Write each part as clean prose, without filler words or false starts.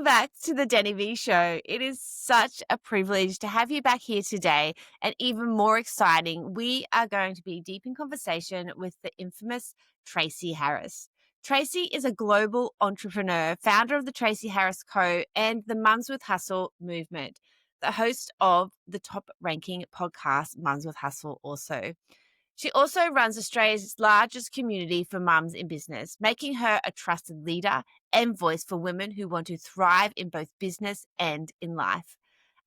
Back to the Danni Vee Show. It is such a privilege to have you back here today. And even more exciting, we are going to be deep in conversation with the infamous Tracy Harris. Tracy is a global entrepreneur, founder of the Tracy Harris Co. and the Mums with Hustle movement, the host of the top ranking podcast, Mums with Hustle, also. She also runs Australia's largest community for mums in business, making her a trusted leader and voice for women who want to thrive in both business and in life.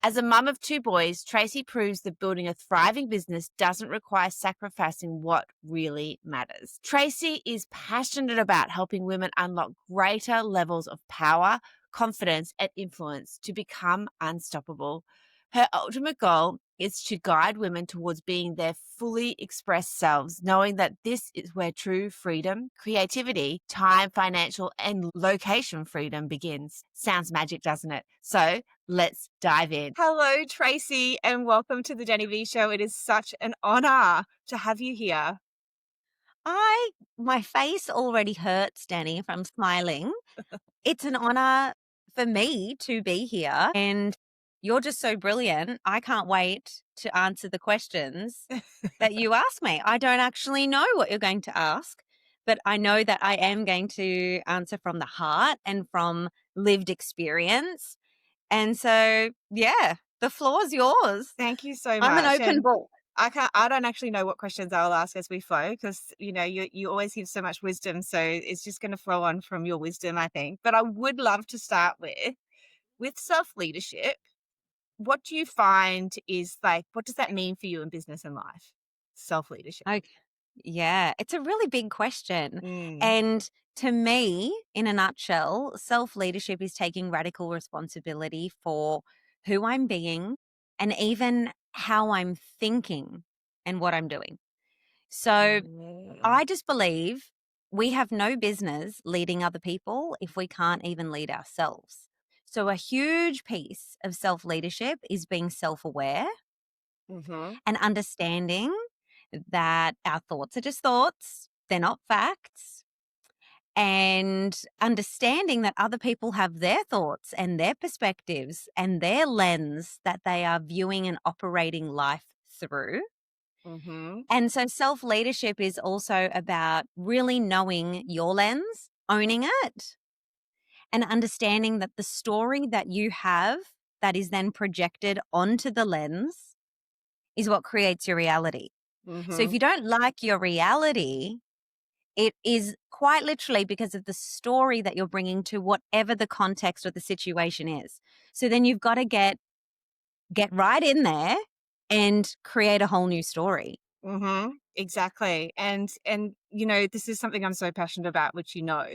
As a mum of two boys, Tracy proves that building a thriving business doesn't require sacrificing what really matters. Tracy is passionate about helping women unlock greater levels of power, confidence, and influence to become unstoppable. Her ultimate goal is to guide women towards being their fully expressed selves, knowing that this is where true freedom, creativity, time, financial, and location freedom begins. Sounds magic, doesn't it? So let's dive in. Hello, Tracy, and welcome to the Danni Vee Show. It is such an honor to have you here. My face already hurts, Danni, from smiling. It's an honor for me to be here, and you're just so brilliant. I can't wait to answer the questions that you ask me. I don't actually know what you're going to ask, but I know that I am going to answer from the heart and from lived experience. And so, yeah, the floor's yours. Thank you so I'm an much. open And book. I don't actually know what questions I'll ask as we flow because, you always give so much wisdom. So it's just going to flow on from your wisdom, I think. But I would love to start with self-leadership. What do you find is like, what does that mean for you in business and life? Self-leadership. Okay. Yeah, it's a really big question. Mm, And to me, in a nutshell, self leadership is taking radical responsibility for who I'm being and even how I'm thinking and what I'm doing. So mm, I just believe we have no business leading other people if we can't even lead ourselves. So a huge piece of self leadership is being self aware mhm, and understanding that our thoughts are just thoughts, they're not facts, and understanding that other people have their thoughts and their perspectives and their lens that they are viewing and operating life through. mhm, And so self leadership is also about really knowing your lens, owning it, and understanding that the story that you have that is then projected onto the lens is what creates your reality. So if mhm. you don't like your reality, it is quite literally because of the story that you're bringing to whatever the context or the situation is. So then you've got to get right in there and create a whole new story. Exactly. And this is something I'm so passionate about, which you know.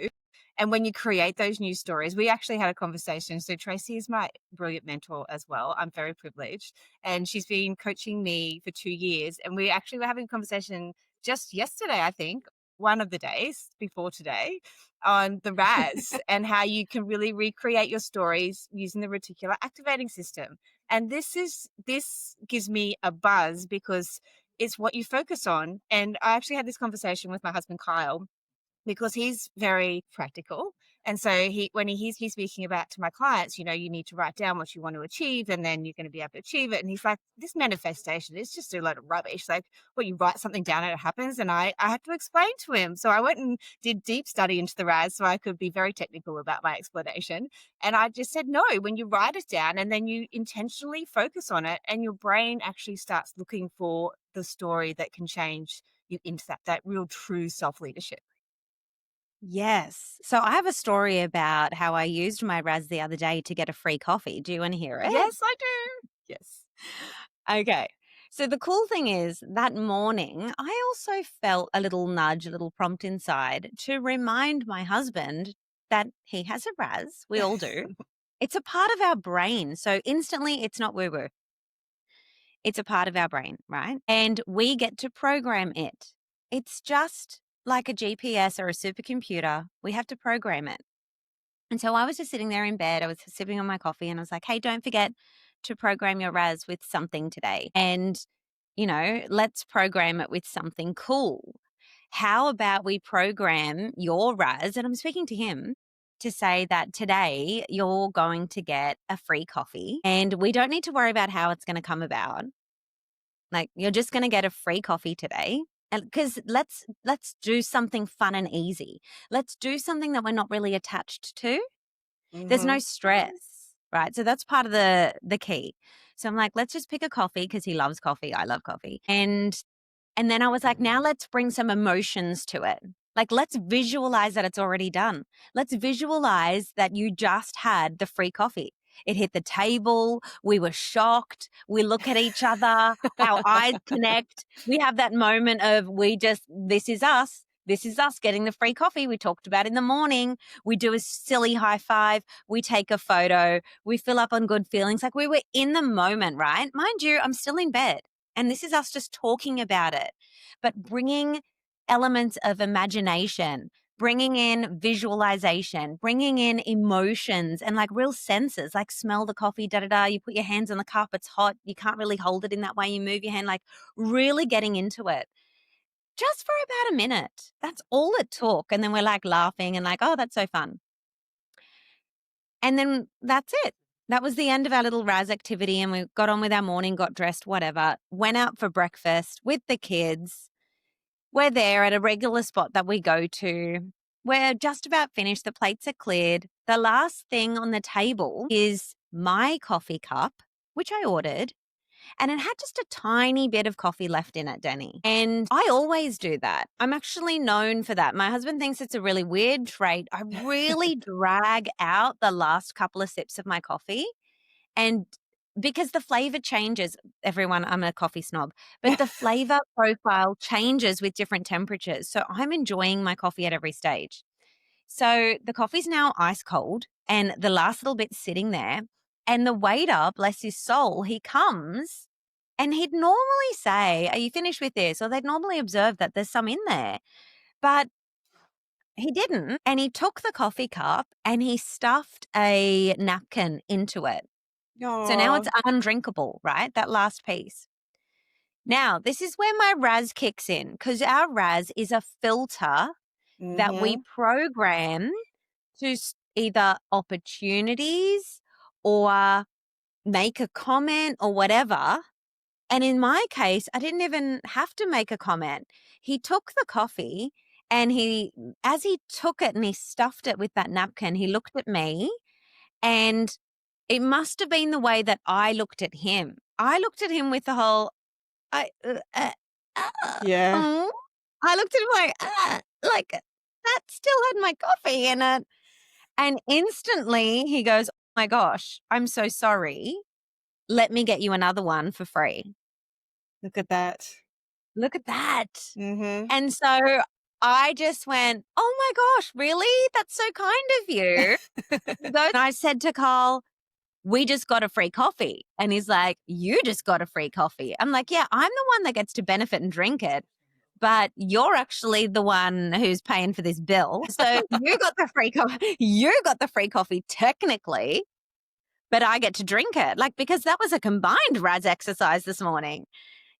And when you create those new stories, we actually had a conversation. So Tracy is my brilliant mentor as well. I'm very privileged. And she's been coaching me for 2 years. And we actually were having a conversation just yesterday, I think, one of the days before today, on the RAS and how you can really recreate your stories using the reticular activating system. And this gives me a buzz because it's what you focus on. And I actually had this conversation with my husband, Kyle, because he's very practical. And so when he hears me speaking about to my clients, you need to write down what you want to achieve and then you're going to be able to achieve it. And he's like, this manifestation is just a load of rubbish. Like, well, you write something down and it happens. And I had to explain to him. So I went and did deep study into the RAS so I could be very technical about my explanation. And I just said, no, when you write it down and then you intentionally focus on it and your brain actually starts looking for the story that can change you into that real true self-leadership. Yes. So I have a story about how I used my RAS the other day to get a free coffee. Do you want to hear it? Yes, I do. Yes. Okay. So the cool thing is that morning, I also felt a little nudge, a little prompt inside to remind my husband that he has a RAS. We all do. It's a part of our brain. So instantly, it's not woo woo. It's a part of our brain, right? And we get to program it. It's just like a GPS or a supercomputer. We have to program it. And so I was just sitting there in bed. I was sipping on my coffee and I was like, hey, don't forget to program your RAS with something today. And, let's program it with something cool. How about we program your RAS? And I'm speaking to him to say that today you're going to get a free coffee and we don't need to worry about how it's going to come about. Like, you're just going to get a free coffee today. And because let's do something fun and easy. Let's do something that we're not really attached to. There's no stress, right? So that's part of the key. So I'm like, let's just pick a coffee because he loves coffee. I love coffee. And then I was like, now let's bring some emotions to it. Like, let's visualize that it's already done. Let's visualize that you just had the free coffee. It hit the table. We were shocked. We look at each other. Our eyes connect. We have that moment of this is us. This is us getting the free coffee we talked about in the morning. We do a silly high five. We take a photo. We fill up on good feelings. Like, we were in the moment, right? Mind you, I'm still in bed. And this is us just talking about it, but bringing elements of imagination, bringing in visualization, bringing in emotions and like real senses, like smell the coffee, da-da-da. You put your hands on the cup, it's hot. You can't really hold it in that way. You move your hand, like really getting into it just for about a minute. That's all it took. And then we're like laughing and like, oh, that's so fun. And then that's it. That was the end of our little Raz activity, and we got on with our morning, got dressed, whatever, went out for breakfast with the kids. We're there at a regular spot that we go to. We're just about finished. The plates are cleared. The last thing on the table is my coffee cup, which I ordered, and it had just a tiny bit of coffee left in it, Danni. And I always do that. I'm actually known for that. My husband thinks it's a really weird trait. I really drag out the last couple of sips of my coffee. And because the flavor changes, everyone, I'm a coffee snob, but the flavor profile changes with different temperatures. So I'm enjoying my coffee at every stage. So the coffee's now ice cold and the last little bit's sitting there. And the waiter, bless his soul, he comes and he'd normally say, are you finished with this? Or they'd normally observe that there's some in there. But he didn't. And he took the coffee cup and he stuffed a napkin into it. So now it's undrinkable, right? That last piece. Now, this is where my Raz kicks in, because our Raz is a filter that we program to either opportunities or make a comment or whatever. And in my case, I didn't even have to make a comment. He took the coffee and as he took it and he stuffed it with that napkin, he looked at me, and it must have been the way that I looked at him. I looked at him with the whole, Yeah. I looked at him like that still had my coffee in it. And instantly he goes, oh my gosh, I'm so sorry. Let me get you another one for free. Look at that. Look at that. And so I just went, oh my gosh, really? That's so kind of you. And I said to Carl, we just got a free coffee. And he's like, you just got a free coffee. I'm like, yeah, I'm the one that gets to benefit and drink it, but you're actually the one who's paying for this bill. So you got the free coffee. You got the free coffee technically, but I get to drink it. Like, because that was a combined Raz exercise this morning.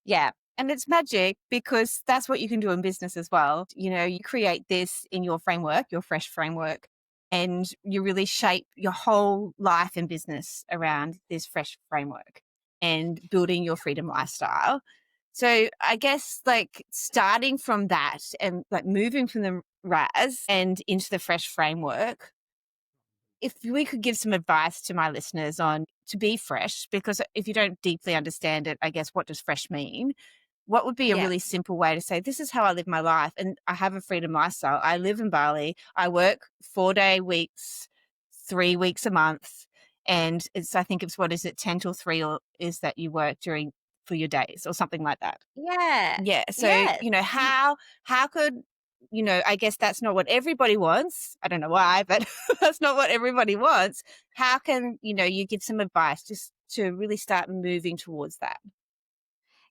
Yeah. And it's magic because that's what you can do in business as well. You know, you create this in your framework, your fresh framework, and you really shape your whole life and business around this fresh framework and building your freedom lifestyle. So I guess like starting from that and like moving from the Raz and into the fresh framework, if we could give some advice to my listeners on to be fresh, because if you don't deeply understand it, I guess what does fresh mean? What would be a really simple way to say, this is how I live my life and I have a freedom lifestyle. I live in Bali. I work 4-day weeks, 3 weeks a month. And I think it's, what is it, 10 till 3 or is that you work for your days or something like that. Yeah. Yeah. So, Yes. how could, I guess that's not what everybody wants. I don't know why, but that's not what everybody wants. How can, you give some advice just to really start moving towards that?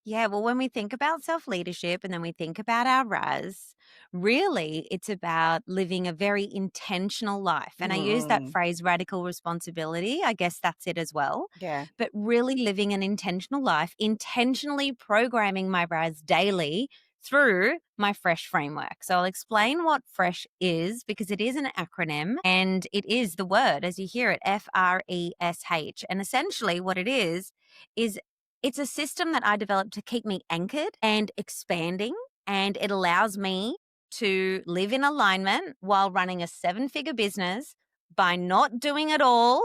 Yeah, well, when we think about self-leadership and then we think about our Raz, really it's about living a very intentional life. And I use that phrase radical responsibility. I guess that's it as well. Yeah. But really living an intentional life, intentionally programming my Raz daily through my FRESH framework. So I'll explain what FRESH is because it is an acronym and it is the word as you hear it, FRESH. And essentially what it is it's a system that I developed to keep me anchored and expanding, and it allows me to live in alignment while running a 7-figure business by not doing it all,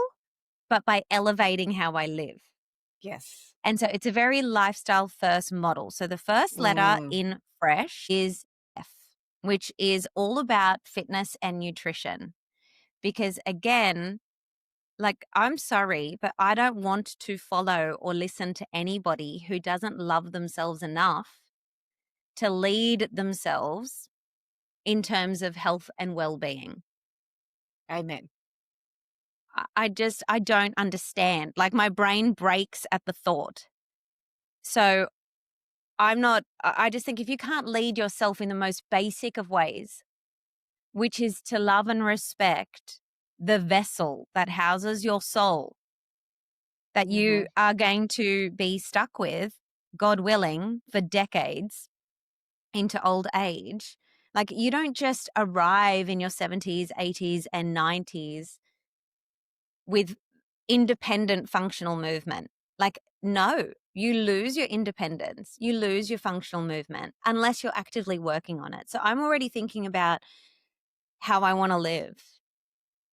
but by elevating how I live. Yes. And so it's a very lifestyle first model. So the first letter in FRESH is F, which is all about fitness and nutrition. Because again, like, I'm sorry, but I don't want to follow or listen to anybody who doesn't love themselves enough to lead themselves in terms of health and well-being. Amen. I don't understand. Like, my brain breaks at the thought. So I just think if you can't lead yourself in the most basic of ways, which is to love and respect the vessel that houses your soul, that you are going to be stuck with, God willing, for decades into old age. Like, you don't just arrive in your 70s, 80s, and 90s with independent functional movement. Like, no, you lose your independence, you lose your functional movement unless you're actively working on it. So I'm already thinking about how I want to live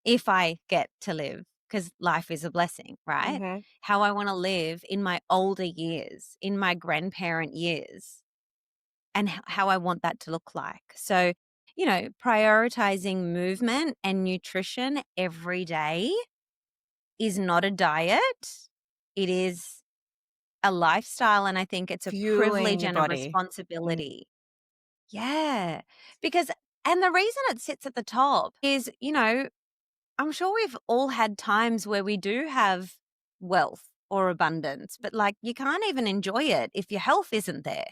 if I get to live, because life is a blessing, right? How I want to live in my older years, in my grandparent years, and how I want that to look like. So, prioritizing movement and nutrition every day is not a diet. It is a lifestyle, and I think it's a Fueling privilege your and a body. responsibility. Yeah. And the reason it sits at the top is, I'm sure we've all had times where we do have wealth or abundance, but like, you can't even enjoy it if your health isn't there.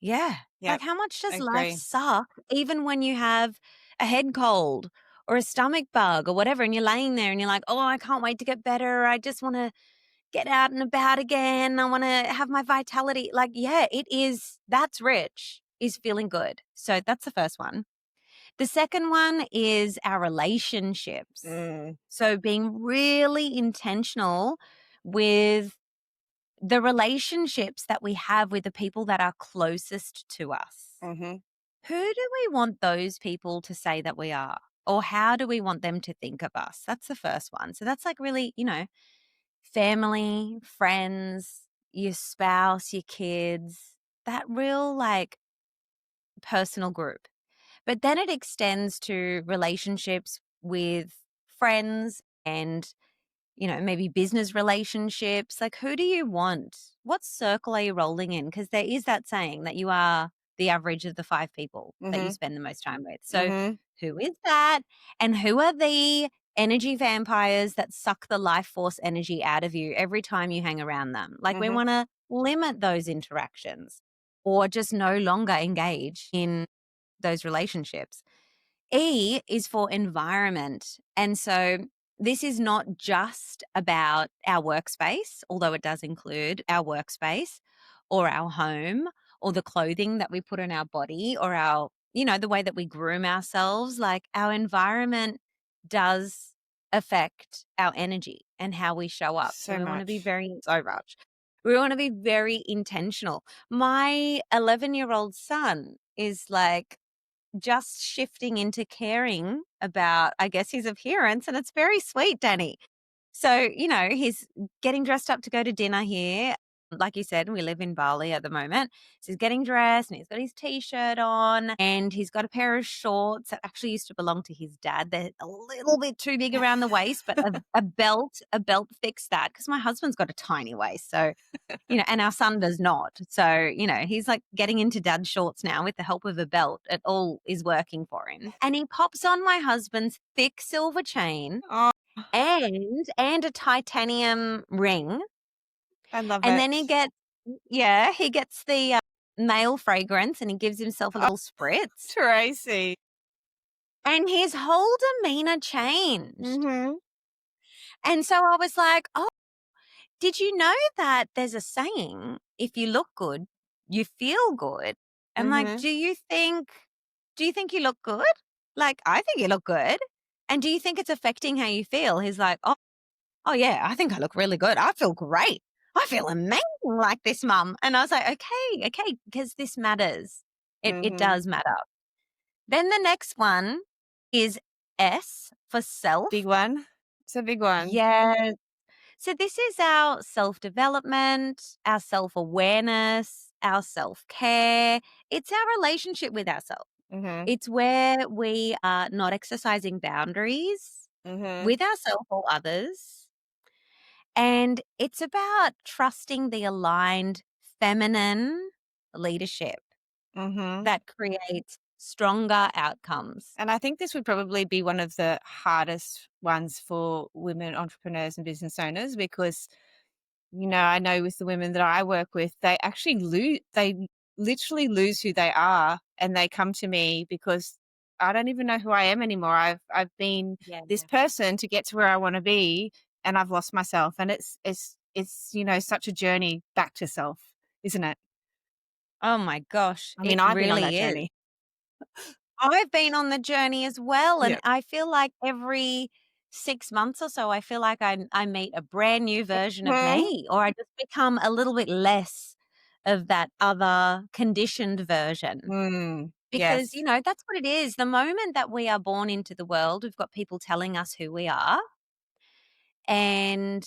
Yeah. Yep. Like, how much does life Agree. suck even when you have a head cold or a stomach bug or whatever, and you're laying there and you're like, oh, I can't wait to get better. I just want to get out and about again. I want to have my vitality. Like, yeah, that's rich, is feeling good. So that's the first one. The second one is our relationships. So being really intentional with the relationships that we have with the people that are closest to us. Who do we want those people to say that we are? Or how do we want them to think of us? That's the first one. So that's like really, family, friends, your spouse, your kids, that real like personal group. But then it extends to relationships with friends and, maybe business relationships. Like, who do you want? What circle are you rolling in? Because there is that saying that you are the average of the 5 people that you spend the most time with. So who is that? And who are the energy vampires that suck the life force energy out of you every time you hang around them? Like, we want to limit those interactions or just no longer engage in those relationships. E is for environment. And so this is not just about our workspace, although it does include our workspace or our home or the clothing that we put on our body or our, the way that we groom ourselves. Like, our environment does affect our energy and how we show up. So we want to be we want to be very intentional. My 11-year-old son is like, just shifting into caring about, I guess, his appearance. And it's very sweet, Danni. So, he's getting dressed up to go to dinner here. Like you said, we live in Bali at the moment. So he's getting dressed and he's got his T-shirt on and he's got a pair of shorts that actually used to belong to his dad. They're a little bit too big around the waist, but a belt fixed that because my husband's got a tiny waist. So, and our son does not. So, he's like getting into dad's shorts now with the help of a belt. It all is working for him. And he pops on my husband's thick silver chain and a titanium ring. I love And it. then he gets the male fragrance and he gives himself a little spritz. Tracy. And his whole demeanor changed. And so I was like, oh, did you know that there's a saying, if you look good, you feel good. And like, Mhm. do you think you look good? Like, I think you look good. And do you think it's affecting how you feel? He's like, oh yeah, I think I look really good. I feel great. I feel amazing like this, mum. And I was like, okay, because this matters. It Mhm. does matter. Then the next one is S for Big self. one. It's a big one. Yes. So this is our self-development, our self-awareness, our self-care. It's our relationship with ourselves. Mhm. It's where we are not exercising boundaries Mhm. with ourselves or others. And it's about trusting the aligned feminine leadership Mhm. that creates stronger outcomes. And I think this would probably be one of the hardest ones for women entrepreneurs and business owners because, I know with the women that I work with, they actually they literally lose who they are and they come to me because I don't even know who I am anymore. I've been Yeah. this person to get to where I want to be and I've lost myself. And it's such a journey back to self, isn't it? Oh my gosh, I mean, it I've been on that really is. journey. I've been on the journey as well, and Yeah. I feel like every 6 months or so, I feel like I meet a brand new version of Mhm. me, or I just become a little bit less of that other conditioned version. Mm, Because, yes. that's what it is. The moment that we are born into the world, we've got people telling us who we are. And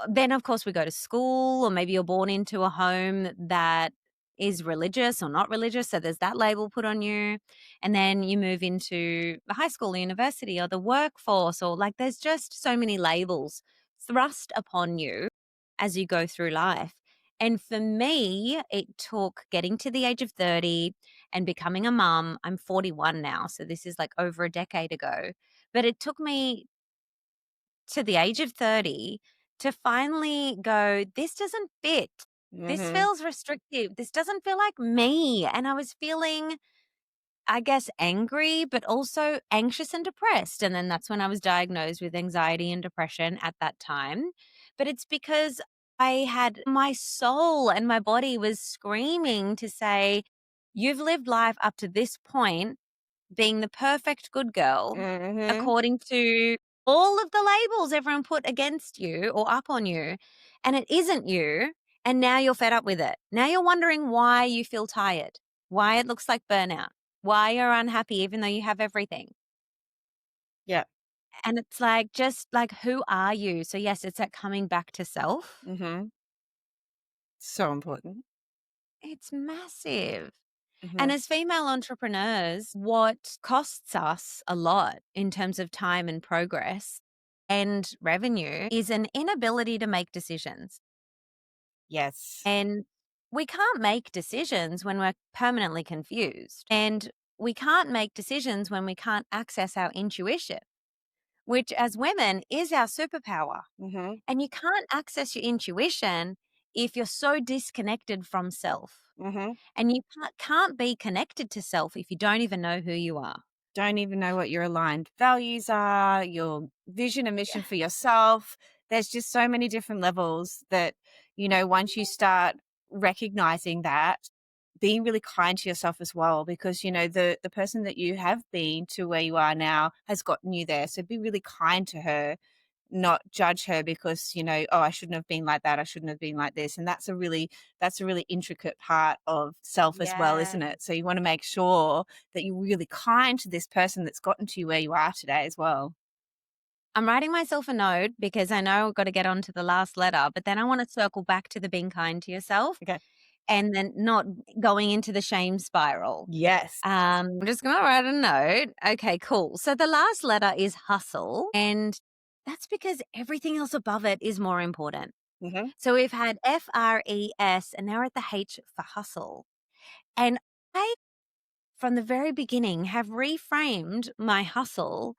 then of course we go to school, or maybe you're born into a home that is religious or not religious. So there's that label put on you. And then you move into the high school, university, or the workforce, or like there's just so many labels thrust upon you as you go through life. And for me, it took getting to the age of 30 and becoming a mum. I'm 41 now. So this is like over a decade ago. But it took me to the age of 30 to finally go, this doesn't fit. This Mhm. feels restrictive. This doesn't feel like me. And I was feeling, I guess, angry, but also anxious and depressed. And then that's when I was diagnosed with anxiety and depression at that time. But it's because I had my soul and my body was screaming to say, you've lived life up to this point being the perfect good girl Mhm. according to all of the labels everyone put against you or up on you, and it isn't you, and now you're fed up with it. Now you're wondering why you feel tired, why it looks like burnout, why you're unhappy even though you have everything. Yeah. And it's like, just like, who are you? So yes, it's that coming back to self. Mhm. So important. It's massive. And Mhm. as female entrepreneurs, what costs us a lot in terms of time and progress and revenue is an inability to make decisions. Yes. And we can't make decisions when we're permanently confused. And we can't make decisions when we can't access our intuition, which as women is our superpower. Mhm. And you can't access your intuition if you're so disconnected from self. Mhm. And you can't be connected to self if you don't even know who you are. Don't even know what your aligned values are, your vision and Yeah. mission for yourself. There's just so many different levels that, once you start recognizing that, being really kind to yourself as well, because, the person that you have been to where you are now has gotten you there. So be really kind to her, not judge her because, oh, I shouldn't have been like that. I shouldn't have been like this. And that's a really intricate part of self as well, Yeah. isn't it? So you want to make sure that you're really kind to this person that's gotten to you where you are today as well. I'm writing myself a note because I know I've got to get on to the last letter, but then I want to circle back to the being kind to yourself Okay. and then not going into the shame spiral. Yes. I'm just going to write a note. Okay, cool. So the last letter is hustle, and that's because everything else above it is more important. Hmm. So we've had FRES, and now we're at the H for hustle. And I, from the very beginning, have reframed my hustle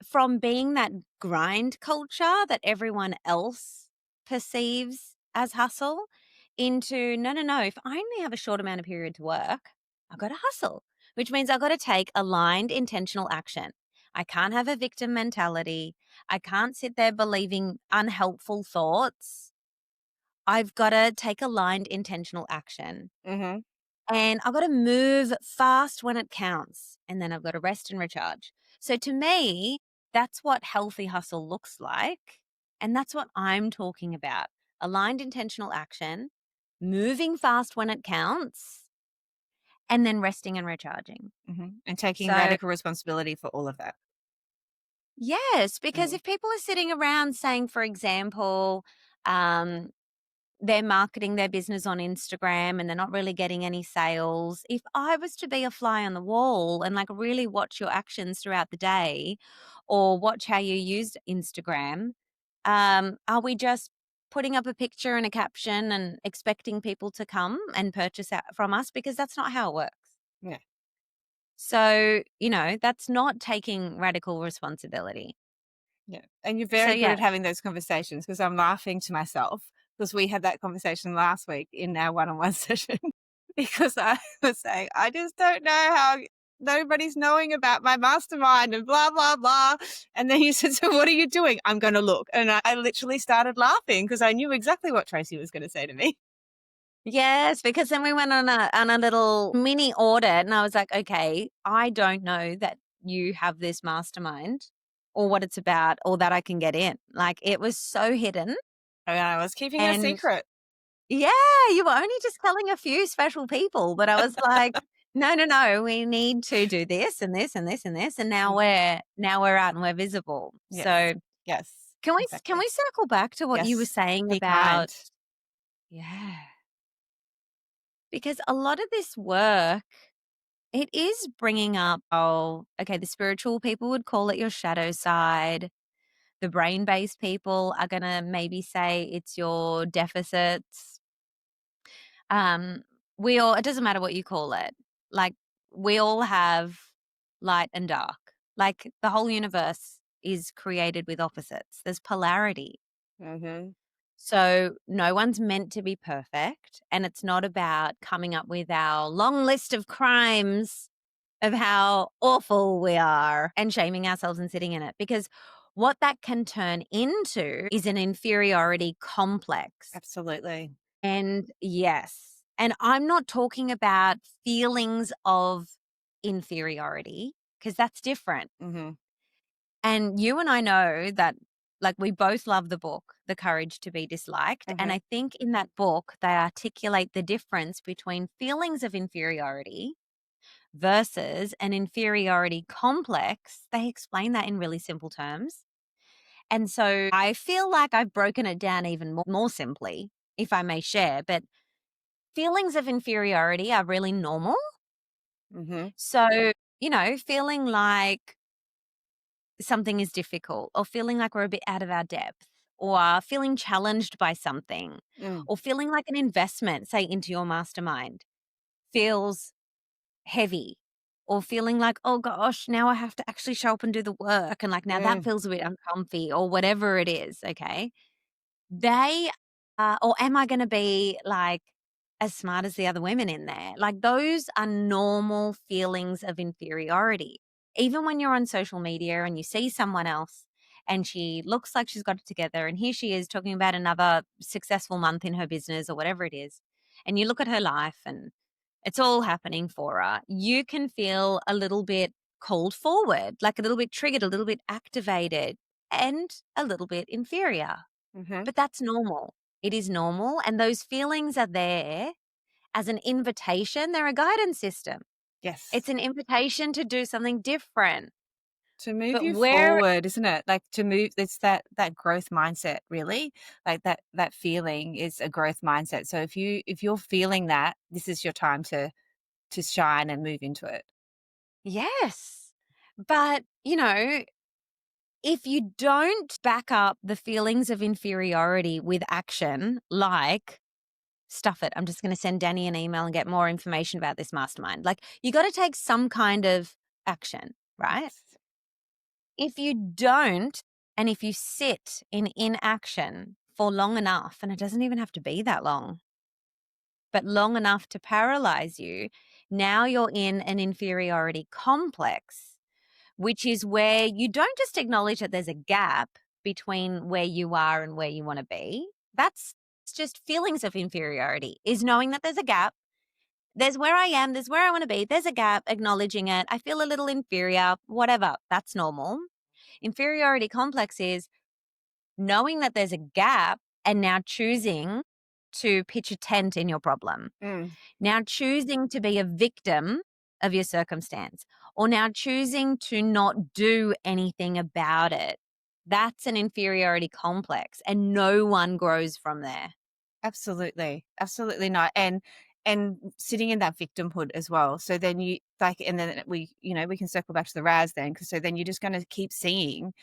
from being that grind culture that everyone else perceives as hustle into no, no, no. If I only have a short amount of period to work, I've got to hustle, which means I've got to take aligned, intentional action. I can't have a victim mentality. I can't sit there believing unhelpful thoughts. I've got to take aligned intentional action. Mhm. And I've got to move fast when it counts. And then I've got to rest and recharge. So to me, that's what healthy hustle looks like. And that's what I'm talking about. Aligned intentional action, moving fast when it counts, and then resting and recharging. Mhm. And taking So, radical responsibility for all of that. yes, because Mm. if people are sitting around saying, for example, um, they're marketing their business on Instagram and they're not really getting any sales. If I was to be a fly on the wall and like really watch your actions throughout the day or watch how you use Instagram, are we just putting up a picture and a caption and expecting people to come and purchase from us? Because that's not how it works. Yeah. So, that's not taking radical responsibility. Yeah. And you're So, very good yeah. at having those conversations because I'm laughing to myself because we had that conversation last week in our one-on-one session because I was saying, I just don't know how nobody's knowing about my mastermind and blah, blah, blah. And then you said, so what are you doing? I'm going to look. And I literally started laughing because I knew exactly what Tracy was going to say to me. Yes, because then we went on a little mini audit and I was like, okay, I don't know that you have this mastermind or what it's about or that I can get in. Like it was so hidden. And I was keeping a And secret. yeah, you were only just telling a few special people, but I was like, no, no, no, we need to do this and this and this and this. And now Mm. we're out and we're visible. Yes. So Yes. can we Exactly. circle back to what you were Yes. saying Be about, kind. yeah, because a lot of this work, it is bringing up, oh, okay, the spiritual people would call it your shadow side. The brain-based people are gonna maybe say it's your deficits. Um, it doesn't matter what you call it. Like, we all have light and dark. Like, the whole universe is created with opposites. There's polarity. Mhm. So no one's meant to be perfect, and it's not about coming up with our long list of crimes of how awful we are and shaming ourselves and sitting in it, because what that can turn into is an inferiority complex. Absolutely. And yes, and I'm not talking about feelings of inferiority because that's different. Mhm. And you and I know that, like, we both love the book, The Courage to Be Disliked. And Mhm. I think in that book, they articulate the difference between feelings of inferiority versus an inferiority complex. They explain that in really simple terms. And so I feel like I've broken it down even more simply, if I may share. But feelings of inferiority are really normal. Mhm. So, feeling like something is difficult or feeling like we're a bit out of our depth or feeling challenged by something Mm. or feeling like an investment, say, into your mastermind feels heavy or feeling like, oh gosh, now I have to actually show up and do the work. And like, now that Mm. feels a bit uncomfy or whatever it is. Okay. They, or am I going to be like as smart as the other women in there? Like, those are normal feelings of inferiority. Even when you're on social media and you see someone else and she looks like she's got it together, and here she is talking about another successful month in her business or whatever it is, and you look at her life and it's all happening for her, you can feel a little bit called forward, like a little bit triggered, a little bit activated, and a little bit inferior. Mhm. But that's normal. It is normal. And those feelings are there as an invitation. They're a guidance system. Yes. It's an invitation to do something different. To move But you where, forward, isn't it? Like to move, it's that growth mindset, really. Like that feeling is a growth mindset. So if you're feeling that, this is your time to shine and move into it. yes. But, if you don't back up the feelings of inferiority with action, like, stuff it, I'm just going to send Danny an email and get more information about this mastermind. Like, you got to take some kind of action, right? Yes. If you don't, and if you sit in inaction for long enough, and it doesn't even have to be that long, but long enough to paralyze you, now you're in an inferiority complex, which is where you don't just acknowledge that there's a gap between where you are and where you want to be. That's It's just feelings of inferiority, is knowing that there's a gap. There's where I am, there's where I want to be. There's a gap, acknowledging it. I feel a little inferior, whatever. That's normal. Inferiority complex is knowing that there's a gap and now choosing to pitch a tent in your problem. Mm. Now choosing to be a victim of your circumstance, or now choosing to not do anything about it. That's an inferiority complex, and no one grows from there. Absolutely. Absolutely not. And sitting in that victimhood as well. So then you like, and then we can circle back to the RAS then, because so then you're just going to keep seeing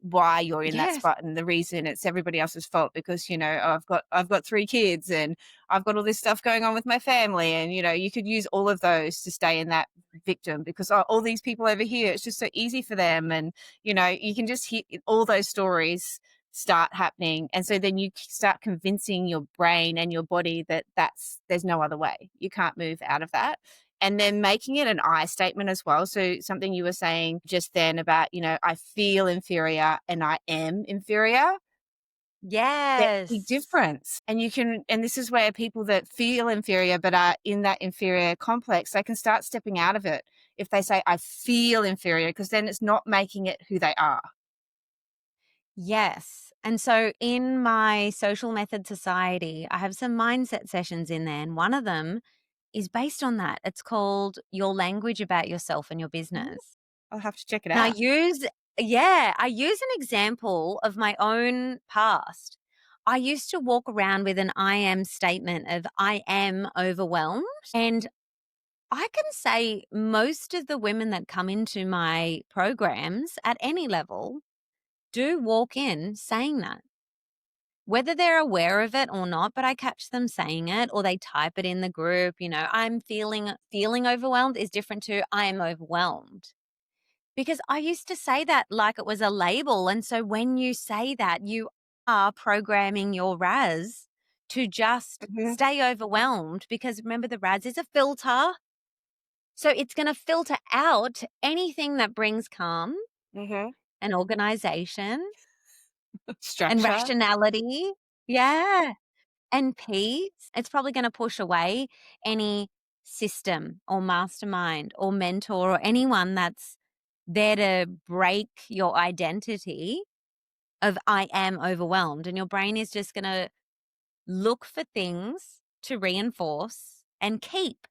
why you're in that Yes. spot, and the reason it's everybody else's fault because, I've got 3 kids and I've got all this stuff going on with my family, and you could use all of those to stay in that victim because, oh, all these people over here, it's just so easy for them, and you can just hear all those stories start happening, and so then you start convincing your brain and your body that there's no other way. You can't move out of that. And then making it an I statement as well. So something you were saying just then about, I feel inferior and I am inferior. There's a big Yes. difference. And this is where people that feel inferior but are in that inferior complex, they can start stepping out of it if they say, I feel inferior, because then it's not making it who they are. Yes. And so in my social method society, I have some mindset sessions in there. And one of them is based on that. It's called Your Language About Yourself and Your Ooh, Business. I'll have to check it And out. I use an example of my own past. I used to walk around with an I am statement of I am overwhelmed. And I can say most of the women that come into my programs at any level do walk in saying that. Whether they're aware of it or not, but I catch them saying it or they type it in the group, I'm feeling overwhelmed is different to I am overwhelmed. Because I used to say that like it was a label. And so when you say that, you are programming your RAS to just Hmm. stay overwhelmed, because remember, the RAS is a filter. So it's going to filter out anything that brings calm Hmm. and organization and Structure. rationality. Yeah. And peace. It's probably going to push away any system or mastermind or mentor or anyone that's there to break your identity of I am overwhelmed. And your brain is just going to look for things to reinforce and keep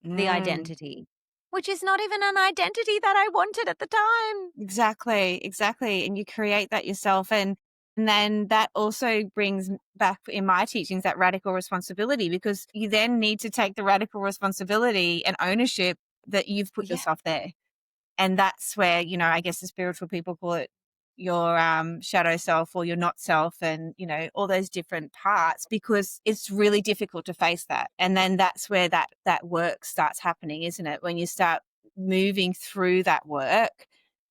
the Mm. identity, which is not even an identity that I wanted at the time. Exactly, exactly. And you create that yourself. And then that also brings back in my teachings that radical responsibility, because you then need to take the radical responsibility and ownership that you've put Yeah. yourself there. And that's where, I guess the spiritual people call it your shadow self or your not self, and, all those different parts, because it's really difficult to face that. And then that's where that work starts happening, isn't it? When you start moving through that work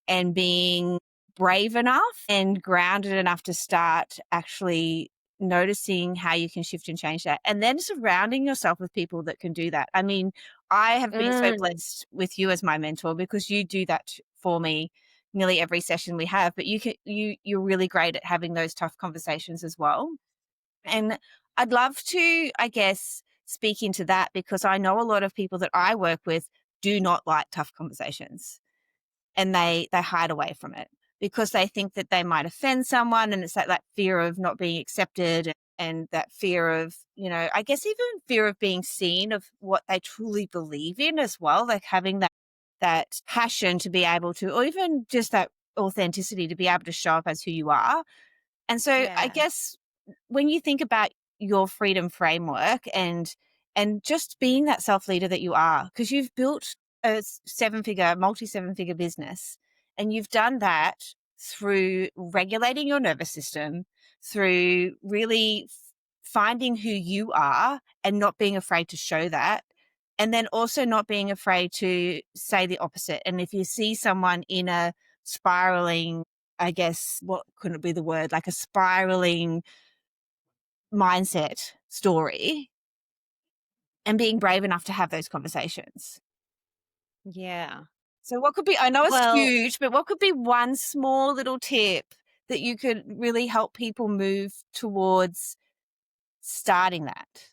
and being brave enough and grounded enough to start actually noticing how you can shift and change that, and then surrounding yourself with people that can do that. I mean, I have been so Mm. blessed with you as my mentor, because you do that for me nearly every session we have, but you're really great at having those tough conversations as well. And I'd love to, I guess, speak into that, because I know a lot of people that I work with do not like tough conversations, and they hide away from it because they think that they might offend someone, and it's that fear of not being accepted, and that fear of, I guess even fear of being seen of what they truly believe in as well, like having that passion to be able to, or even just that authenticity to be able to show up as who you are. And so I Yeah. guess when you think about your freedom framework and just being that self leader that you are, because you've built a multi 7 figure business, and you've done that through regulating your nervous system, through really finding who you are and not being afraid to show that. And then also not being afraid to say the opposite. And if you see someone in a spiraling, I guess, what couldn't it be the word, like a spiraling mindset story, and being brave enough to have those conversations. Yeah. So what could be, I know it's Well, huge, but what could be one small little tip that you could really help people move towards starting that.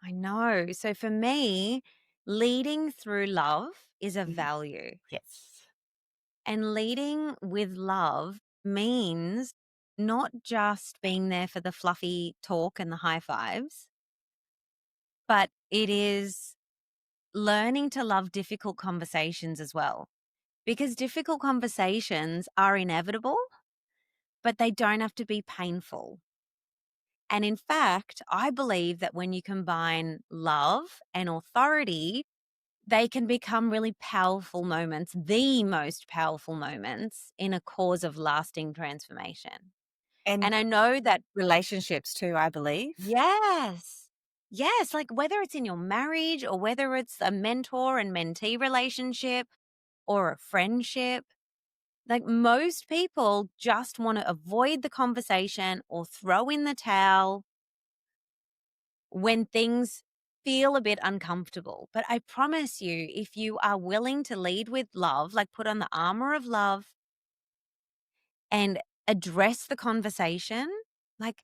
I know. So for me, leading through love is a Mhm. value. Yes. And leading with love means not just being there for the fluffy talk and the high fives, but it is learning to love difficult conversations as well. Because difficult conversations are inevitable, but they don't have to be painful. And in fact, I believe that when you combine love and authority, they can become really powerful moments, the most powerful moments in a cause of lasting transformation. And And I know that, relationships too, I believe. yes, yes, like whether it's in your marriage or whether it's a mentor and mentee relationship or a friendship, like most people just want to avoid the conversation or throw in the towel when things feel a bit uncomfortable. But I promise you, if you are willing to lead with love, like put on the armor of love and address the conversation, like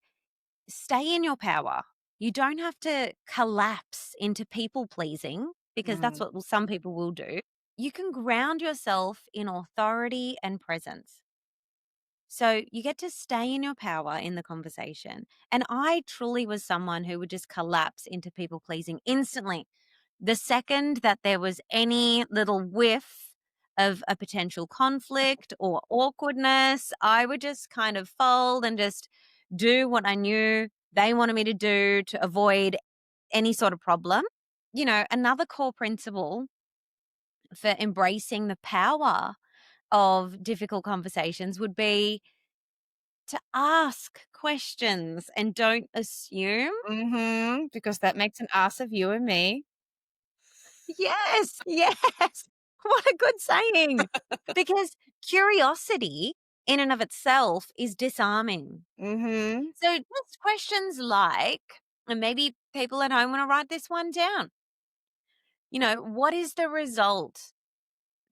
stay in your power. You don't have to collapse into people pleasing because that's Mm. what some people will do. You can ground yourself in authority and presence. So you get to stay in your power in the conversation. And I truly was someone who would just collapse into people pleasing instantly. The second that there was any little whiff of a potential conflict or awkwardness, I would just kind of fold and just do what I knew they wanted me to do to avoid any sort of problem. You know, another core principle for embracing the power of difficult conversations would be to ask questions and don't assume. Mhm, because that makes an ass of you and me. Yes, yes. What a good saying. Because curiosity in and of itself is disarming. Mhm. So just questions like, and maybe people at home want to write this one down. You know, what is the result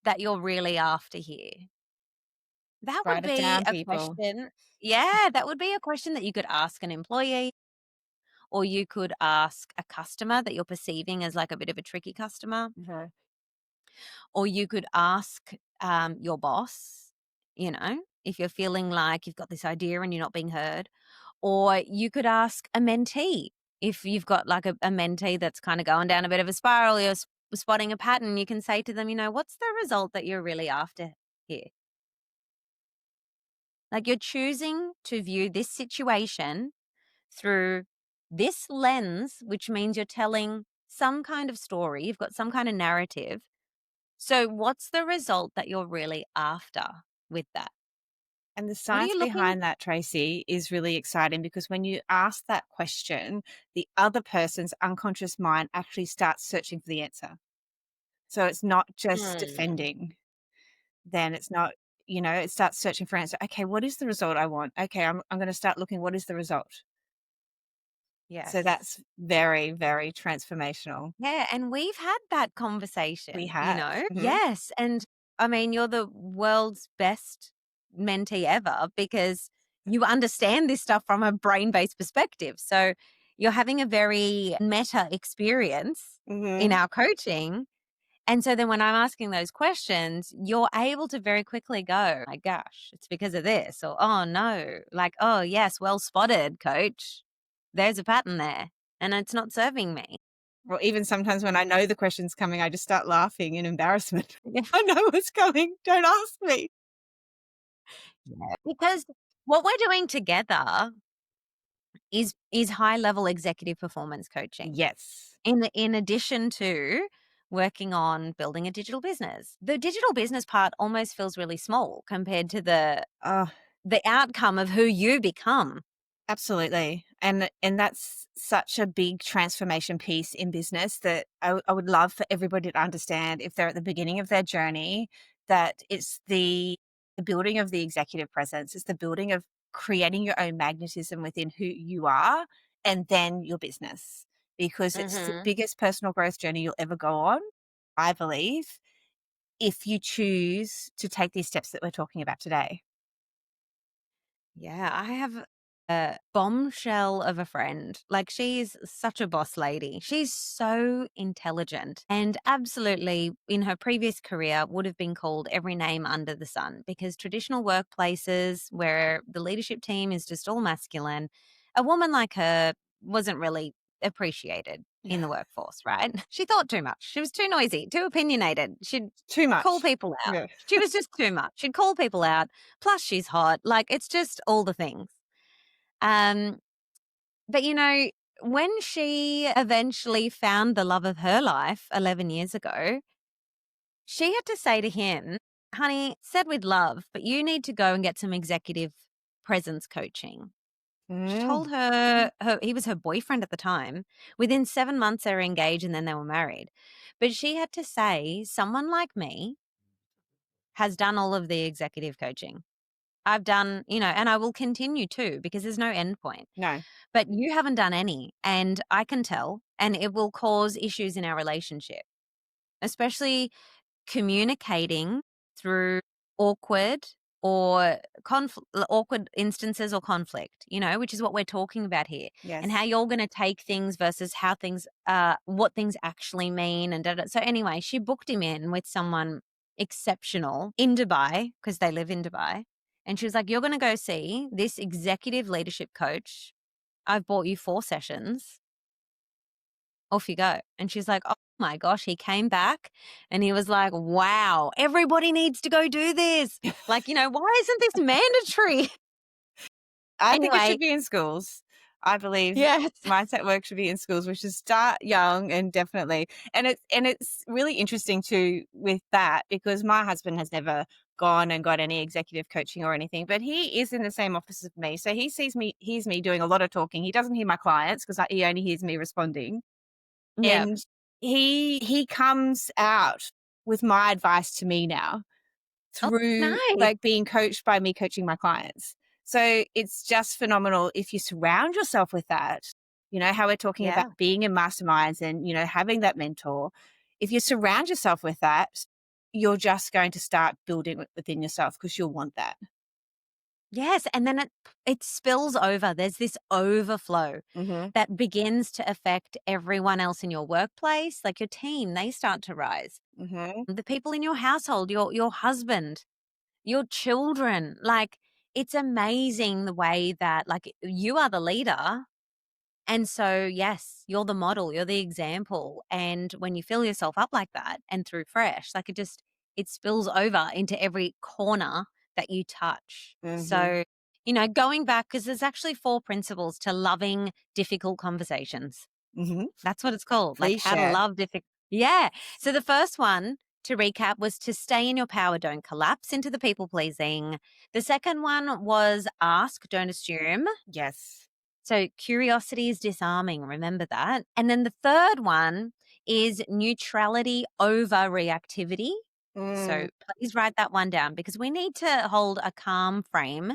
that you're really after here? That would Write it be down, a people. question. Yeah, that would be a question that you could ask an employee, or you could ask a customer that you're perceiving as like a bit of a tricky customer, Mhm. or you could ask your boss, you know, if you're feeling like you've got this idea and you're not being heard, or you could ask a mentee. If you've got like a mentee that's kind of going down a bit of a spiral, you're spotting a pattern, you can say to them, you know, what's the result that you're really after here? Like you're choosing to view this situation through this lens, which means you're telling some kind of story, you've got some kind of narrative. So, what's the result that you're really after with that? And the What are science you looking? behind that, Tracy, is really exciting because when you ask that question, the other person's unconscious mind actually starts searching for the answer. So it's not just Hmm. defending. Then it's not, it starts searching for answer. Okay, what is the result I want? Okay, I'm going to start looking. What is the result? So Yes. that's very, very transformational. Yeah, and we've had that We conversation, you have. know? Mhm. Yes, and I mean, you're the world's best mentee ever because you understand this stuff from a brain-based perspective. So, you're having a very meta experience in Mhm. our coaching. And so then when I'm asking those questions, you're able to very quickly go, my gosh, it's because of this. Or, oh no, like, oh yes, well spotted, coach. There's a pattern there and it's not serving me. Or even sometimes when I know the question's coming, I just start laughing in embarrassment. Yeah. I know what's coming. Don't ask me. Because what we're doing together is high level executive performance coaching. Yes. In addition to working on building a digital business. The digital business part almost feels really small compared to Oh, the outcome of who you become. absolutely. And that's such a big transformation piece in business that I would love for everybody to understand if they're at the beginning of their journey, that it's the building of the executive presence, it's the building of creating your own magnetism within who you are and then your business. Because it's the Mhm. biggest personal growth journey you'll ever go on, I believe, if you choose to take these steps that we're talking about today. Yeah, I have a bombshell of a friend. Like, she's such a boss lady. She's so intelligent and absolutely, in her previous career, would have been called every name under the sun, because traditional workplaces where the leadership team is just all masculine, a woman like her wasn't really appreciated in the workforce, right? She thought too much. She was too noisy, too opinionated. She'd Too call much. people out. Yeah. She was just too much. She'd call people out. Plus, she's hot. Like, it's just all the things. Um, but when she eventually found the love of her life 11 years ago, she had to say to him, honey, said we'd love, but you need to go and get some executive presence coaching. She Mm. told her he was her boyfriend at the time. Within 7 months, they were engaged and then they were married. But she had to say, someone like me has done all of the executive coaching. I've done, and I will continue to, because there's no end point. No. But you haven't done any, and I can tell, and it will cause issues in our relationship, especially communicating through awkward or awkward instances or conflict, which is what we're talking about here, and how Yes. you're going to take things versus how things, what things actually mean. And so anyway, she booked him in with someone exceptional in Dubai, because they live in Dubai. And she was like, you're going to go see this executive leadership coach. I've bought you 4 sessions. Off you go. And she's like, oh my gosh, he came back and he was like, wow, everybody needs to go do this. Like, why isn't this mandatory? I think it Anyway, should be in schools. I believe yes. mindset work should be in schools. We should start young, and definitely. And it's really interesting too with that, because my husband has never gone and got any executive coaching or anything, but he is in the same office as me. So he hears me doing a lot of talking. He doesn't hear my clients because he only hears me responding. Yeah. And he comes out with my advice to me now Oh, through, nice. like, being coached by me coaching my clients. So it's just phenomenal if you surround yourself with that. How we're talking about Yeah. being in masterminds and, having that mentor. If you surround yourself with that, you're just going to start building it within yourself, because you'll want that. Yes. And then it spills over. There's this overflow Mm-hmm. that begins to affect everyone else in your workplace, like your team, they start to rise. Mm-hmm. The people in your household, your husband, your children. Like, it's amazing the way that, like, you are the leader. And so, yes, you're the model, you're the example. And when you fill yourself up like that and through fresh, like, it spills over into every corner that you touch. Mm-hmm. So, going back, because there's actually 4 principles to loving difficult conversations. Mm-hmm. That's what it's called, like Please how to share. love difficult. Yeah. So the first one, to recap, was to stay in your power, don't collapse into the people pleasing. The second one was ask, don't assume. Yes. So curiosity is disarming. Remember that. And then the third one is neutrality over reactivity. Mm. So please write that one down, because we need to hold a calm frame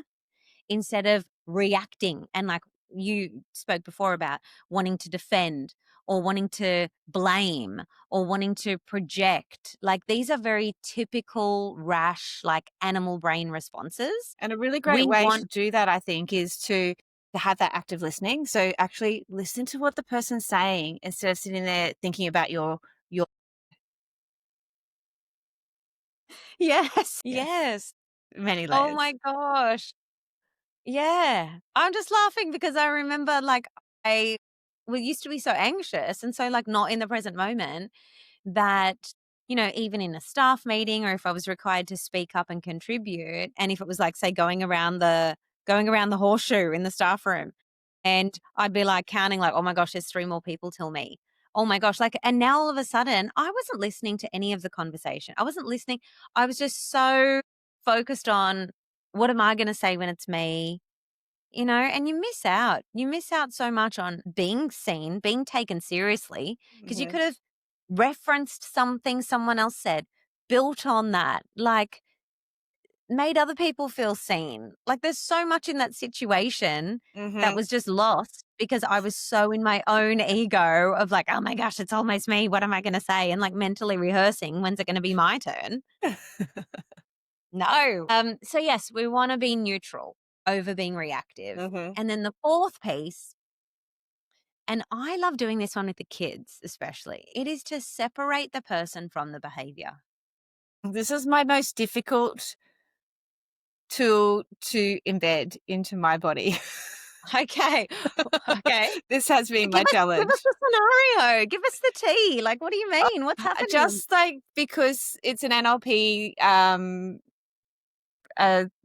instead of reacting. And like you spoke before about wanting to defend or wanting to blame or wanting to project. Like, these are very typical rash, like animal brain responses. And a really great We way to want, do that, I think, is to have that active listening. So actually listen to what the person's saying instead of sitting there thinking about your yes, yes, yes. many Oh layers. my gosh. Yeah. I'm just laughing because I remember, like, we used to be so anxious and so, like, not in the present moment, that, even in a staff meeting, or if I was required to speak up and contribute, and if it was like, say, going around the horseshoe in the staff room, and I'd be like counting, like, oh my gosh, there's 3 more people till me. Oh my gosh. Like, and now all of a sudden I wasn't listening to any of the conversation. I wasn't listening. I was just so focused on, what am I going to say when it's me? And you miss out. You miss out so much on being seen, being taken seriously, because you Mhm. could have referenced something someone else said, built on that, like, made other people feel seen. Like, there's so much in that situation that Mhm. was just lost because I was so in my own ego of like, oh my gosh, it's almost me. What am I going to say? And like mentally rehearsing, when's it going to be my turn? No. So yes, we want to be neutral. over being reactive. Mhm. And then the fourth piece, and I love doing this one with the kids especially, it is to separate the person from the behavior. This is my most difficult tool to embed into my body. Okay. Okay. This has been my Give us challenge. the scenario. Give us the tea. Like, what do you mean? What's happening? Just like because it's an NLP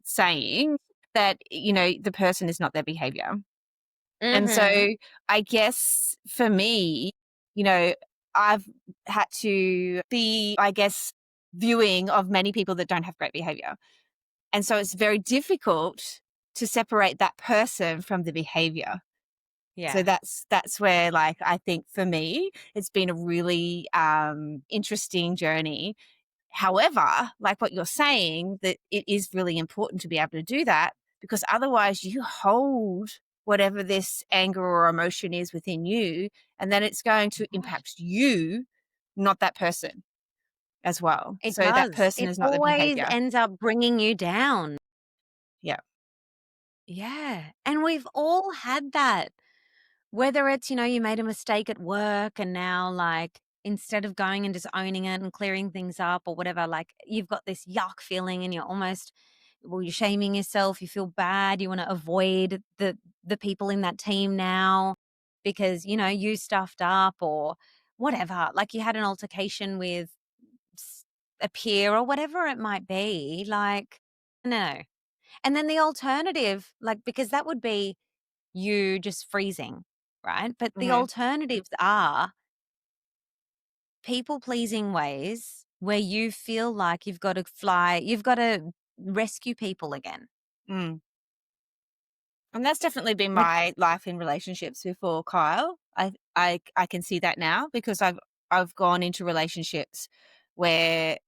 saying that, the person is not their behavior. And so Mhm. I guess for me, you know, I've had to be, I guess, viewing of many people that don't have great behavior. And so it's very difficult to separate that person from the behavior. So Yeah. that's where, like, I think for me, it's been a really interesting journey. However, like what you're saying, that it is really important to be able to do that, because otherwise you hold whatever this anger or emotion is within you, and then it's going to Right. impact you, not that person as well. It So that does. person It is not the always behavior. ends up bringing you down. Yeah. Yeah. And we've all had that. Whether it's, you made a mistake at work and now, like, instead of going and just owning it and clearing things up or whatever, like, you've got this yuck feeling and you're shaming yourself, you feel bad, you want to avoid the people in that team now because, you stuffed up or whatever. Like, you had an altercation with a peer or whatever it might be. Like, no. And then the alternative, like, because that would be you just freezing, right? But the Hmm. alternatives are people pleasing ways where you feel like you've got to rescue people again. Mm. And that's definitely been Which, my life in relationships before Kyle. I can see that now because I've gone into relationships where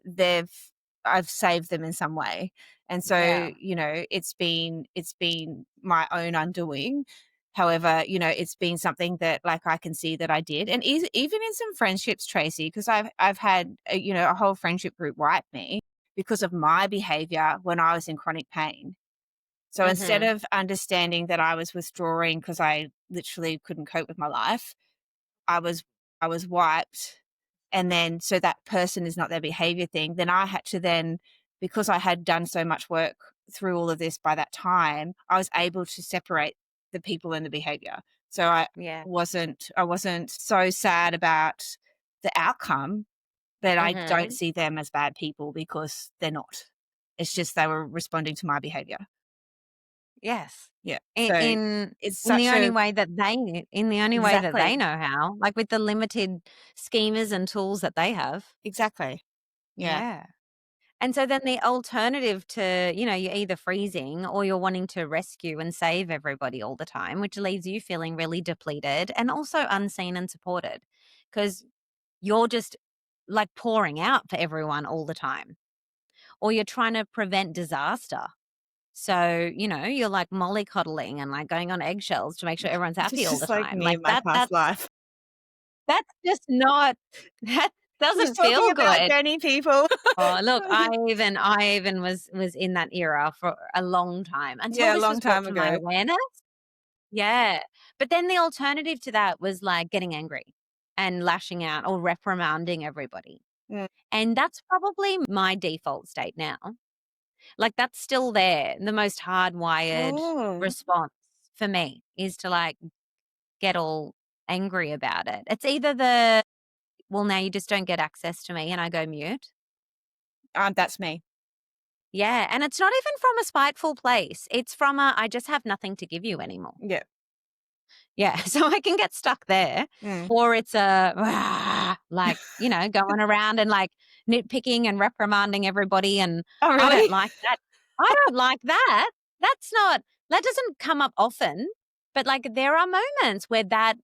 they've I've saved them in some way. And so, yeah, it's been my own undoing. However, it's been something that, like, I can see that I did. And even in some friendships, Tracy, because I've had a whole friendship group wipe me because of my behavior when I was in chronic pain. So instead mhm, of understanding that I was withdrawing because I literally couldn't cope with my life, I was I was wiped. And then, so that person is not their behavior thing. Then I had to then, because I had done so much work through all of this by that time, I was able to separate the people and the behavior. So I yeah, wasn't so sad about the outcome, but I don't mhm, see them as bad people because they're not. It's just they were responding to my behavior. yes. Yeah. In So in it's in the such only a way that exactly, know how, like with the limited schemas and tools that they have. exactly. Yeah. Yeah. And so then the alternative to, you're either freezing or you're wanting to rescue and save everybody all the time, which leaves you feeling really depleted and also unseen and supported because you're just like pouring out for everyone all the time, or you're trying to prevent disaster. So, you're like mollycoddling and like going on eggshells to make sure everyone's happy It's all the just like time. me Like in my past life. that's just not, that Just doesn't talking feel about good. Danny people. Oh, look, I even was in that era for a long time until Yeah, a this long was brought time to my ago. awareness. Yeah. But then the alternative to that was like getting angry and lashing out or reprimanding everybody. Mm. And that's probably my default state now. Like that's still there. The most hardwired Oh, response for me is to like get all angry about it. It's either the, well, now you just don't get access to me and I go mute. that's me. Yeah, and it's not even from a spiteful place. It's from a, I just have nothing to give you anymore. Yeah. Yeah, so I can get stuck there. Mm. Or it's a, like, going around and like nitpicking and reprimanding everybody. And Oh, I don't really? like that. I don't like that. That doesn't come up often. But like there are moments where that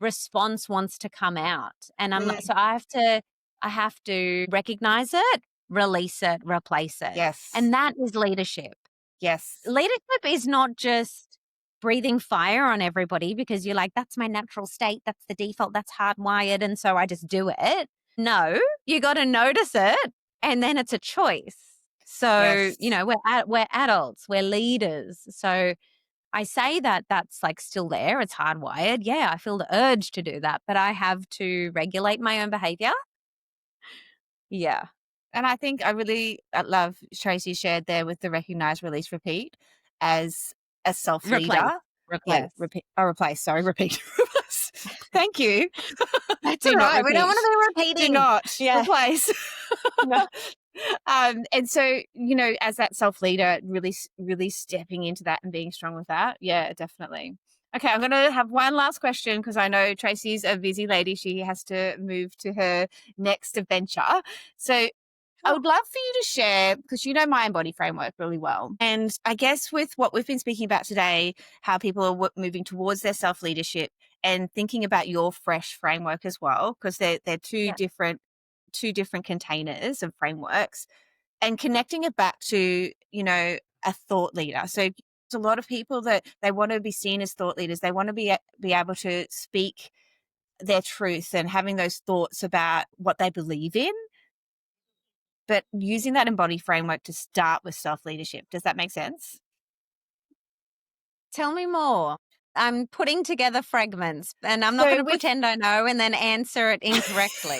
response wants to come out. And Mm. so I have to recognize it, release it, replace it. Yes. And that is leadership. Yes. Leadership is not just breathing fire on everybody because you're like, that's my natural state. That's the default. That's hardwired. And so I just do it. No, you got to notice it. And then it's a choice. So, Yes. we're adults, we're leaders. So I say that that's like still there. It's hardwired. Yeah, I feel the urge to do that, but I have to regulate my own behavior. Yeah. And I think I love Tracy shared there with the recognize, release, repeat as a self Replace. leader. Yeah, Replace. repeat. Oh, replace. Sorry, repeat. Replace. Thank you. That's all Do not right. We don't repeat. want to be Do repeating. not Yeah. replace. No. And so, as that self leader, really stepping into that and being strong with that. Yeah, definitely. Okay, I'm going to have one last question because I know Tracy's a busy lady. She has to move to her next adventure. So I Sure. would love for you to share, because you know my Embody framework really well. And I guess with what we've been speaking about today, how people are moving towards their self leadership and thinking about your fresh framework as well, because they're Yeah. two different containers and frameworks, and connecting it back to, a thought leader. So there's a lot of people that they want to be seen as thought leaders. They want to be able to speak their truth and having those thoughts about what they believe in, but using that embodied framework to start with self-leadership. Does that make sense? Tell me more. I'm putting together fragments and I'm not going So to with pretend I know and then answer it incorrectly.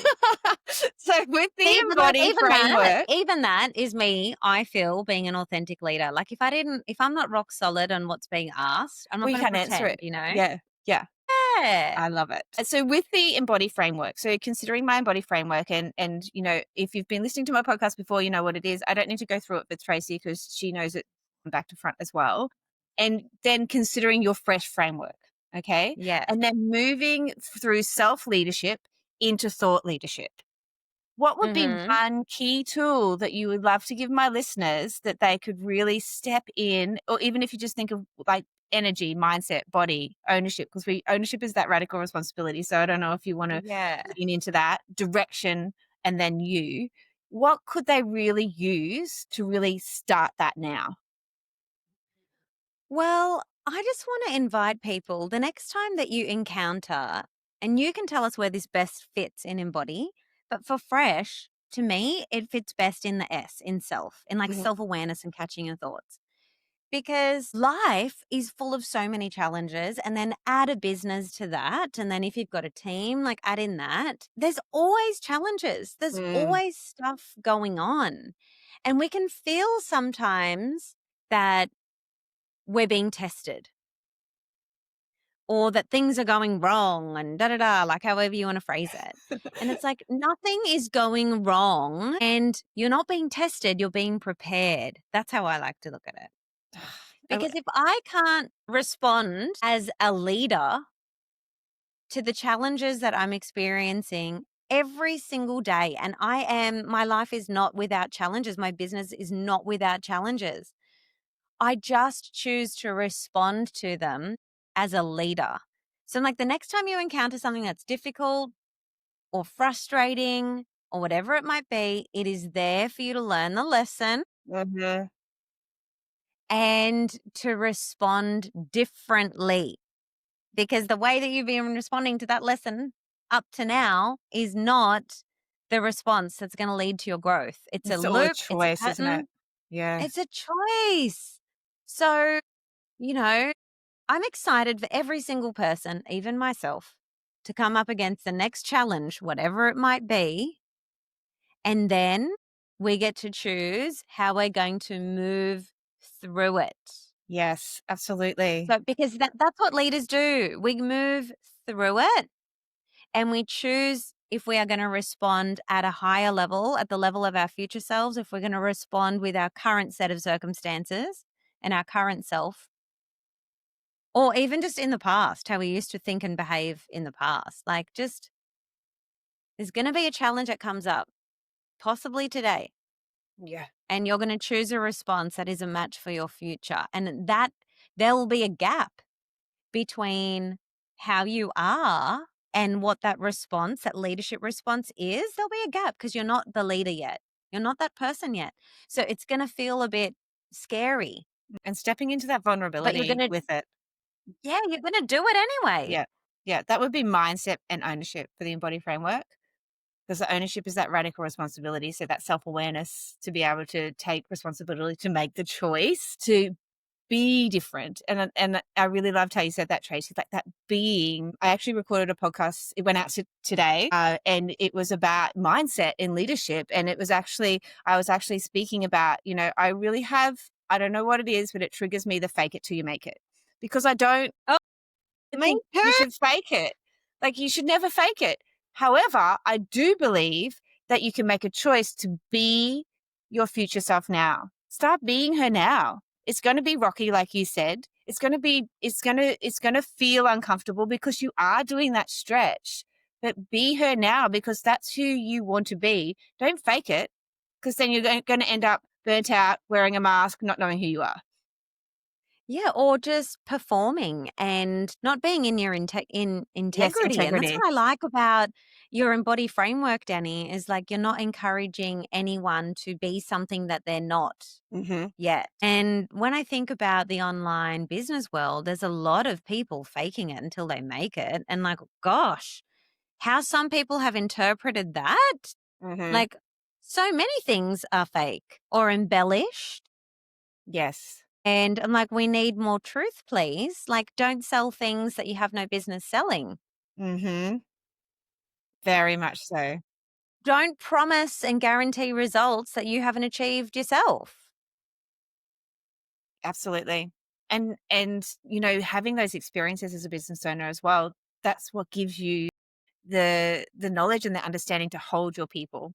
so with the See, but like embody framework, even that is me, I feel, being an authentic leader. Like if I'm not rock solid on what's being asked, I'm not we going to can answer pretend, it. Yeah. Yeah. Yeah. I love it. So with the embody framework, so considering my embody framework and if you've been listening to my podcast before, you know what it is. I don't need to go through it with Tracy because she knows it from back to front as well. And then considering your fresh framework, okay? Yes. And then moving through self-leadership into thought leadership. What would be Mhm. one key tool that you would love to give my listeners that they could really step in, or even if you just think of like energy, mindset, body, ownership, because ownership is that radical responsibility. So I don't know if you want to Yeah. lean into that direction and then what could they really use to really start that now? Well, I just want to invite people the next time that you encounter, and you can tell us where this best fits in embody, but for fresh, to me, it fits best in the S, in self, in like Mhm. self awareness and catching your thoughts. Because life is full of so many challenges, and then add a business to that. And then if you've got a team, like add in that, there's always challenges, there's Mm. always stuff going on. And we can feel sometimes that we're being tested or that things are going wrong and da da da, like however you want to phrase it. And it's like nothing is going wrong and you're not being tested, you're being prepared. That's how I like to look at it. I Because if I can't respond as a leader to the challenges that I'm experiencing every single day, and my life is not without challenges, my business is not without challenges. I just choose to respond to them as a leader. So, like the next time you encounter something that's difficult or frustrating or whatever it might be, it is there for you to learn the lesson Mhm. and to respond differently. Because the way that you've been responding to that lesson up to now is not the response that's going to lead to your growth. It's a It's all a loop, it's a choice, isn't it? pattern, Yeah. it's a choice. So, you know, I'm excited for every single person, even myself, to come up against the next challenge, whatever it might be. And then we get to choose how we're going to move through it. Yes, absolutely. So, because that's what leaders do, we move through it and we choose if we are going to respond at a higher level, at the level of our future selves, if we're going to respond with our current set of circumstances and our current self, or even just in the past, how we used to think and behave in the past. Like, just there's going to be a challenge that comes up, possibly today, Yeah. and you're going to choose a response that is a match for your future. And that there will be a gap between how you are and what that response, that leadership response is. There'll be a gap because you're not the leader yet. You're not that person yet. So it's going to feel a bit scary, And stepping into that but you're going vulnerability to, with it. yeah, you're going to do it anyway. Yeah. Yeah. That would be mindset and ownership for the embody framework. because the ownership is that radical responsibility. So that self-awareness to be able to take responsibility, to make the choice to be different. And I really loved how you said that, Tracy, like that being. I actually recorded a podcast. It went out today, and it was about mindset in leadership. And I was actually speaking about, I don't know what it is, but it triggers me, the fake it till you make it, because I don't Oh, me think you too. should fake it. Like, you should never fake it. However, I do believe that you can make a choice to be your future self now. Start being her now. It's going to be rocky, like you said. It's going to feel uncomfortable because you are doing that stretch. But be her now, because that's who you want to be. Don't fake it, because then you're going to end up burnt out, wearing a mask, not knowing who you are. Yeah, or just performing and not being in your Yes, integrity. And that's integrity. what I like about your Embody framework, Danny, is like you're not encouraging anyone to be something that they're not Mm-hmm. yet. And when I think about the online business world, there's a lot of people faking it until they make it. And like, gosh, how some people have interpreted that. Mm-hmm. Like, so many things are fake or embellished. Yes. And I'm like, we need more truth, please. Like, don't sell things that you have no business selling. Mm-hmm. Very much so. Don't promise and guarantee results that you haven't achieved yourself. Absolutely. And having those experiences as a business owner as well, that's what gives you the knowledge and the understanding to hold your people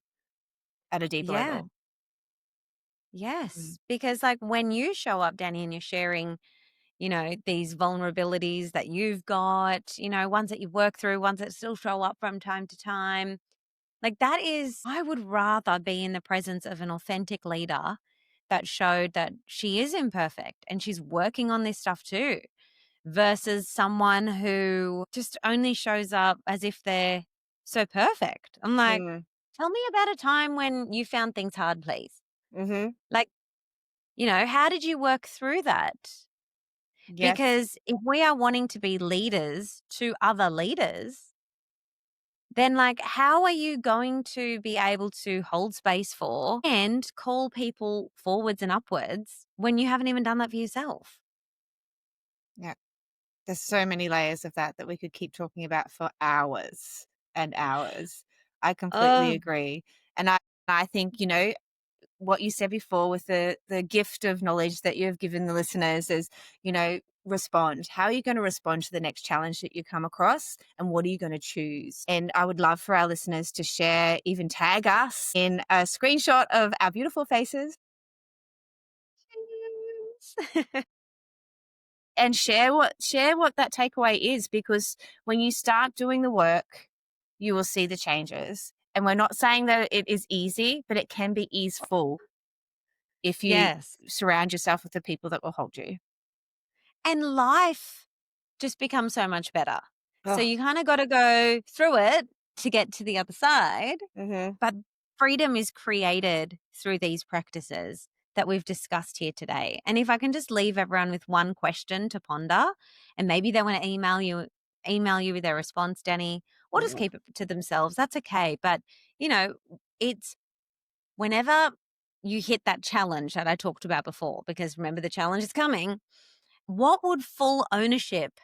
at a deeper Yeah. level. Mm. Yes. Because, like, when you show up, Danny, and you're sharing, these vulnerabilities that you've got, ones that you work through, ones that still show up from time to time. Like, that is, I would rather be in the presence of an authentic leader that showed that she is imperfect and she's working on this stuff too, versus someone who just only shows up as if they're so perfect. I'm like, Mm. tell me about a time when you found things hard, please. Mm-hmm. Like, how did you work through that? Yes. Because if we are wanting to be leaders to other leaders, then like how are you going to be able to hold space for and call people forwards and upwards when you haven't even done that for yourself? Yeah. There's so many layers of that we could keep talking about for hours and hours. I completely Oh, agree. And I think, what you said before with the gift of knowledge that you've given the listeners is, respond. How are you going to respond to the next challenge that you come across, and what are you going to choose? And I would love for our listeners to share, even tag us in a screenshot of our beautiful faces, and share what that takeaway is, because when you start doing the work, you will see the changes. And we're not saying that it is easy, but it can be easeful if you yes. surround yourself with the people that will hold you. And life just becomes so much better. So Oh. you kind of got to go through it to get to the other side. Mhm. But freedom is created through these practices that we've discussed here today. And if I can just leave everyone with one question to ponder, and maybe they want to email you with their response, Danny, or just Mhm. keep it to themselves, that's okay. But, it's whenever you hit that challenge that I talked about before, because remember the challenge is coming, what would full ownership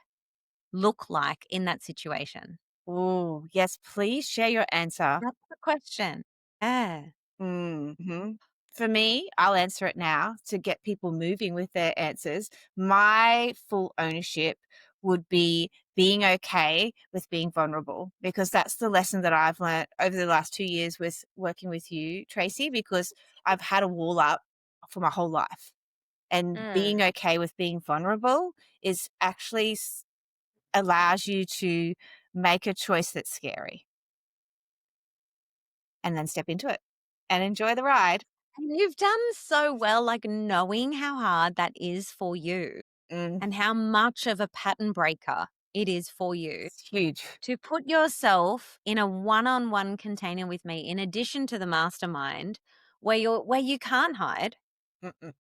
look like in that situation? Ooh, yes, please share your answer. That's the question. Yeah. Mhm. For me, I'll answer it now to get people moving with their answers. My full ownership would be being okay with being vulnerable, because that's the lesson that I've learned over the last 2 years with working with you, Tracy, because I've had a wall up for my whole life. And being Mm. okay with being vulnerable is actually allows you to make a choice that's scary, and then step into it and enjoy the ride. And you've done so well, like knowing how hard that is for you Mm, and how much of a pattern breaker it is for you it's huge. to put yourself in a one-on-one container with me, in addition to the mastermind, where you can't hide. Mm-mm.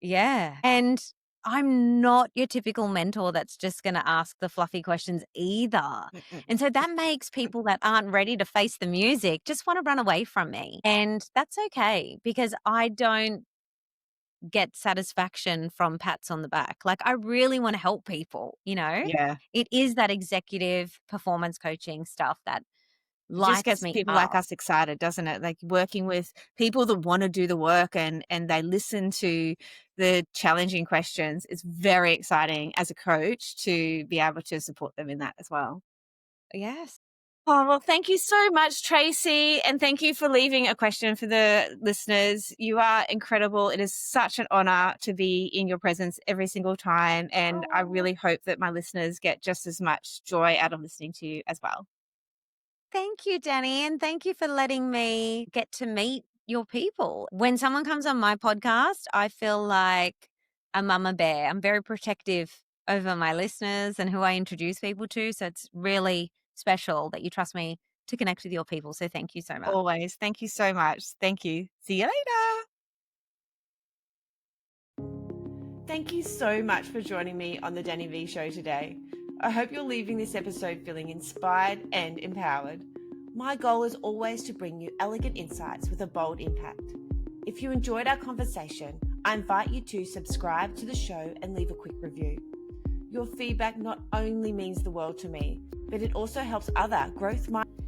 Yeah. And I'm not your typical mentor that's just going to ask the fluffy questions either. Mm-mm. And so that makes people that aren't ready to face the music just want to run away from me. And that's okay because I don't get satisfaction from pats on the back. Like, I really want to help people, you know? Yeah. It is that executive performance coaching stuff that It just lights gets me people like up. us excited, doesn't it? Like working with people that want to do the work and they listen to the challenging questions. It's very exciting as a coach to be able to support them in that as well. Yes. Oh, well, thank you so much, Tracy. And thank you for leaving a question for the listeners. You are incredible. It is such an honor to be in your presence every single time. And I Oh, really hope that my listeners get just as much joy out of listening to you as well. thank you, Danny. And thank you for letting me get to meet your people. When someone comes on my podcast, I feel like a mama bear. I'm very protective over my listeners and who I introduce people to. So it's really special that you trust me to connect with your people. So thank you so much. Always. Thank you so much. Thank you. See you later. Thank you so much for joining me on the Danni Vee Show today. I hope you're leaving this episode feeling inspired and empowered. My goal is always to bring you elegant insights with a bold impact. If you enjoyed our conversation, I invite you to subscribe to the show and leave a quick review. Your feedback not only means the world to me, but it also helps other growth minded